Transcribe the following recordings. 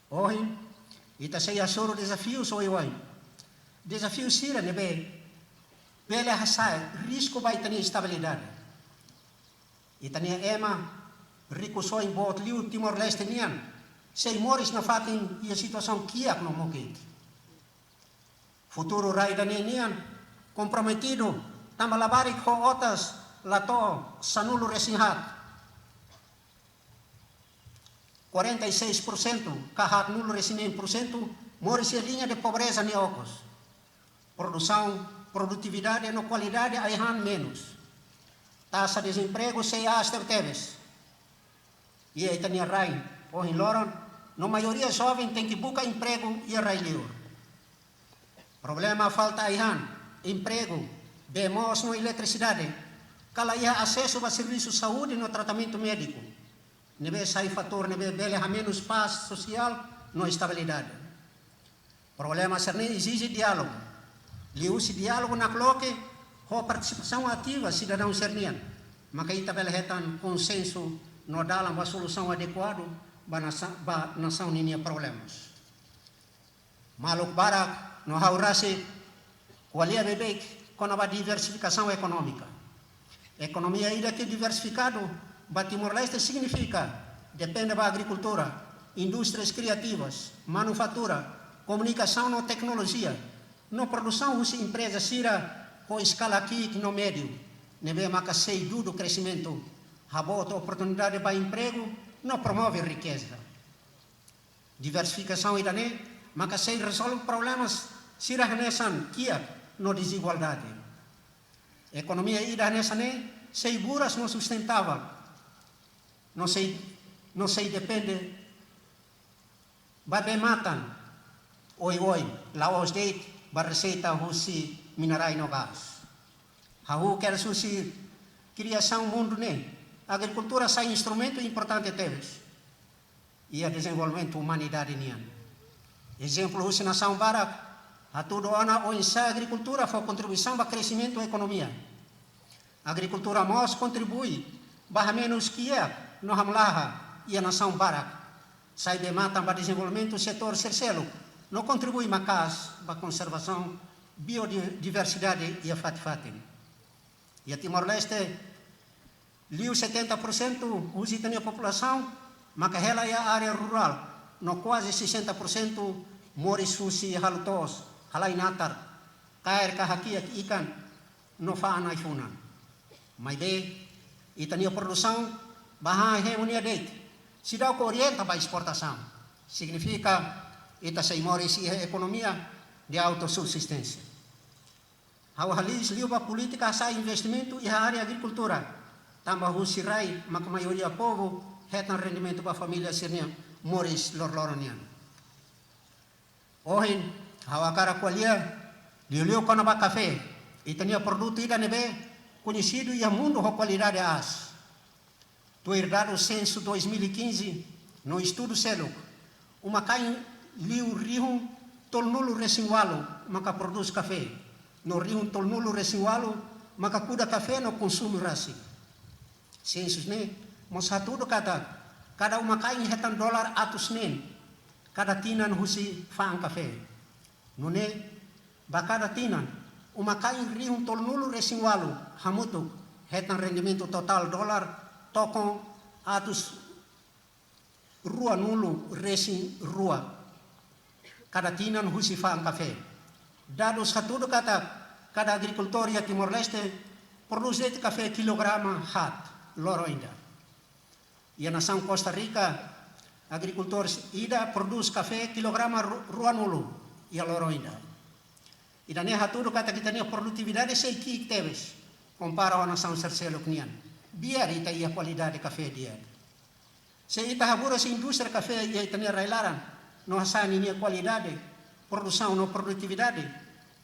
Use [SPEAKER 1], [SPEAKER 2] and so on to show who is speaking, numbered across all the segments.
[SPEAKER 1] Hoje, ita sei asoro desafios hoje. Desafio sira nebe bele hasai risco vai ter estabilidade. Ita nia ema rico só em bot liu Timor Leste nian. Sei moris na fatin e a situação kiak no mokit. Futuro rai da nian comprometido tambalabarik ho otas lato sanulo resinhat. 46%, kahat nulo resinem %, moris a linha de pobreza niocos. Produção, produtividade e qualidade aihan menos. Taxa de desemprego sei aster teves. E aí tem a rai, ou em Loran, na maioria jovem tem que buscar emprego e a rai livre. Problema falta aihan, emprego, bemos no eletricidade, calaia acesso a serviço de saúde e no tratamento médico. Nebe sai fator, nebe bele a menos paz social, no estabilidade. Problema serne exige diálogo. Liu-se diálogo na cloque, com participação ativa cidadão sernian. Makaita bele retan consenso no dalam uma solução adequada para nação ninia problemas. Maluk barak no haurase qualia bebek com a diversificação econômica. Economia ainda que diversificado, Timor Leste significa depende da agricultura, indústrias criativas, manufatura, comunicação e tecnologia, no produção usa empresas sira com escala aqui no médio, nebe macasei do crescimento, rabota oportunidade para emprego, não promove riqueza. Diversificação irane, macasei resolve problemas sira renesan kia no desigualdade. Economia iranesa sei buras não sustentável. Não sei depende. Babe matan. Oi, laos deit, ba receita husi minerai no gás. Hahu quer susi criação mundo Agricultura sai instrumento importante teves. E a desenvolvimento humanidade nian. Exemplo husi nação barak, a tudo ana o insa agricultura foi contribuição para crescimento da economia. A agricultura mos contribui barra menos que no hamlaha e a nação barak. Sai de mata para desenvolvimento do setor terceiro. Não contribui macas para conservação, biodiversidade e a fatin. E a Timor-Leste, liu 70% usa a população, mas ela é a área rural. No quase 60% moris susi halutos, halai natar, kair kahakiak ikan, no faanay funan. Mas bem, itania produção, bahá hegemonia deit. Se dá o orienta para a exportação, significa ita sa moris e economia de autossubsistência. Hawahalis liu ba política sa investimento e a área agricultura. Tamba husirai, mas a maioria povo retan rendimento para a família sirnia moris lorloronian. Ohin, hawakara qualia, liu com a café, itania produto ida nebe conhecido e a mundo com qualidade as. Do herdado censo 2015, no estudo CELUC, uma cai liu rihum tolnulo resinualo, maka produz café. No rihum tolnulo resinualo, maka kuda café no consumo rasi. Censos mostra tudo cada uma cai em retan dólar atus cada tinan husi faan café. No ba cada tinan, uma cai em rihum tolnulo resinualo, hamuto, retan rendimento total dólar, tocam atos rua nulo resin rua cada tinan husifan café dados tudo cada agricultor e Timor-Leste produz de café quilograma hat loro ainda e a nação Costa Rica agricultores ida produz café quilograma rua nulo e a loro ainda e da neha tudo kita tinha produtividade sei que teves compara a nação terceiro knian biar ita ia qualidade café dia. Se ita habura se indústria café ia itania railaran, no hasani nia qualidade, produção no produtividade,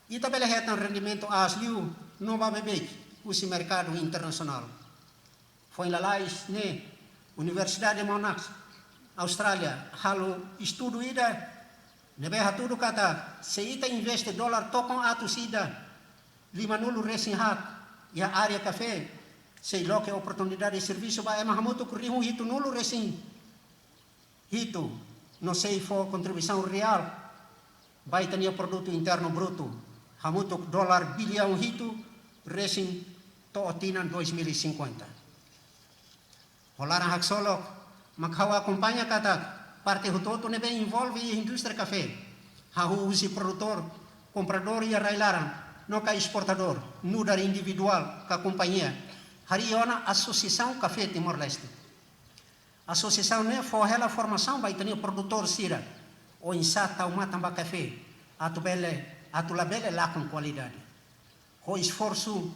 [SPEAKER 1] ita bele retan rendimento asliu no ba bebek, usi mercado internacional. Foi lá Universidade de Monash, Austrália, halo estudo ida, nebe hatudo kata, se ita investe dólar tokon atus ida, 5 nulo resin hat, e a área café, sei lo que oportunidade de serviço vai mahamuto kurihum hito nulo resin hito não sei for contribuição real, vai ter o produto interno bruto, hamuto dólar bilhão hito, recém totinan 2050. Olaran haksolo, makhawa acompanha kata parte hutoto nebe envolve a indústria café, hahu usi produtor, comprador e arrailaran, não ka exportador, no dar individual, ka companhia, hariona associação café Timor-Leste. Associação ne for ela formação vai ter o produtor sira, o insata o matamba café, atu labele lá com qualidade. O esforço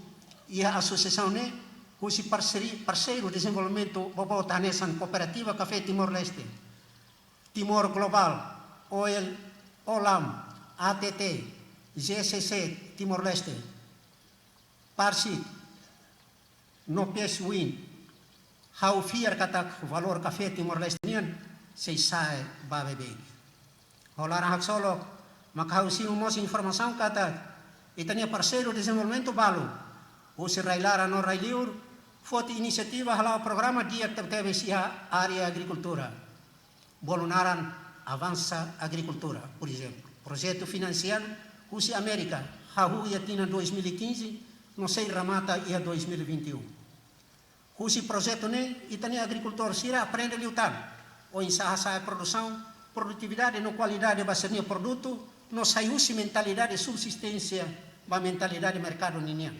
[SPEAKER 1] e a associação ne cusi parceiro de desenvolvimento bobota nessa cooperativa Café Timor-Leste, Timor Global, OEL, OLAM, ATT, GCC Timor-Leste, Parsi, Nopes Win, how fiar katak valor Café Timor-Leste nian, sei sai babebe. Holara haksolo, makau sino mos informação katak, itania parceiro de desenvolvimento balo, o se railara no railiur, foto iniciativa halau programa dia teve a área agricultura. Bolunaran avança agricultura, por exemplo. Projeto financiado, Usi América, Hahu Iatina 2015, não sei Ramata ia 2021. Usi projeto ne, itania agricultor sira aprende a lutar. O insahasa produção, produtividade no qualidade baseado produto, não saiu mentalidade de subsistência, ba mentalidade de mercado ninha.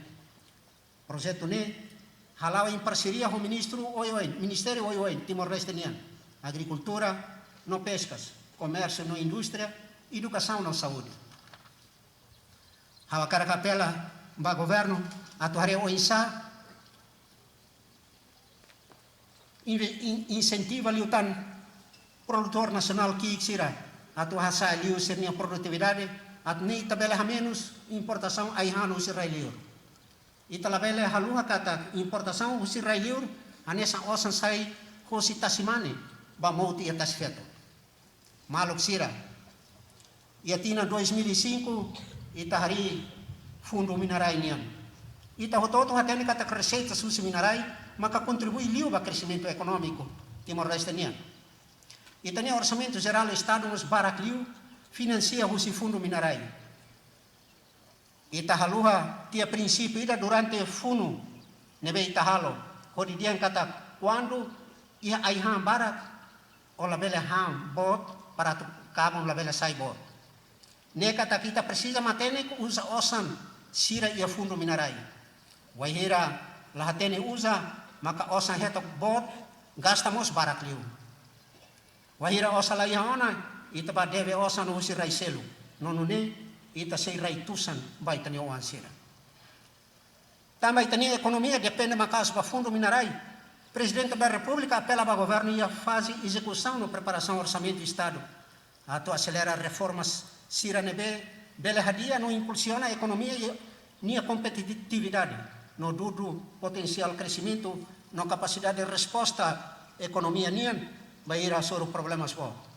[SPEAKER 1] Projeto ne, halau em parceria com o Ministério Oioen, Timor-Leste nian. Agricultura, no pescas, comércio, no indústria, educação, no saúde. Hawakara capela, ba governo, atuare o insa, incentiva liutan produtor nacional que xira, atuar sa liu sernia produtividade, at nem tabela menos importação aihano israelior. Italabele haluha kata importação israelior, anessa osan sai hosi tasimane, ba mouti atas feto. Malok sira. Iatina 2005, itahari fundo minerai niam. Ita hototo hatene kata receita susi minerai, maka contribui liu ba crescimento econômico Timor-Leste niam. Itania orçamento geral do Estado nos barak liu, financia hosi fundo minerai. Itahaluha tia princípio ida durante fundo nebe itahalo, hodidian kata quando ia aihan barak, o labele ham bot para tu kabon labele sai bot. Ne kata kita precisa matene usa osan sira ia fundo minerai. Waihira lahatene usa maka osan hetok bot gastamos barak liu. Wahira osa la ihaona ita ba deve osan usi raiselu. Nonune ita sei raitusan bai tani oan sira. Também tani economia depende makas ba fundo minerai. Presidente da República apela para o governo e a fase execução na preparação do orçamento do Estado. Ato acelera reformas sira nebe bele hadia no impulsiona a economia e a competitividade. No dudo potencial crescimento, no capacidade de resposta economia nian vai ir a sobre problemas bo.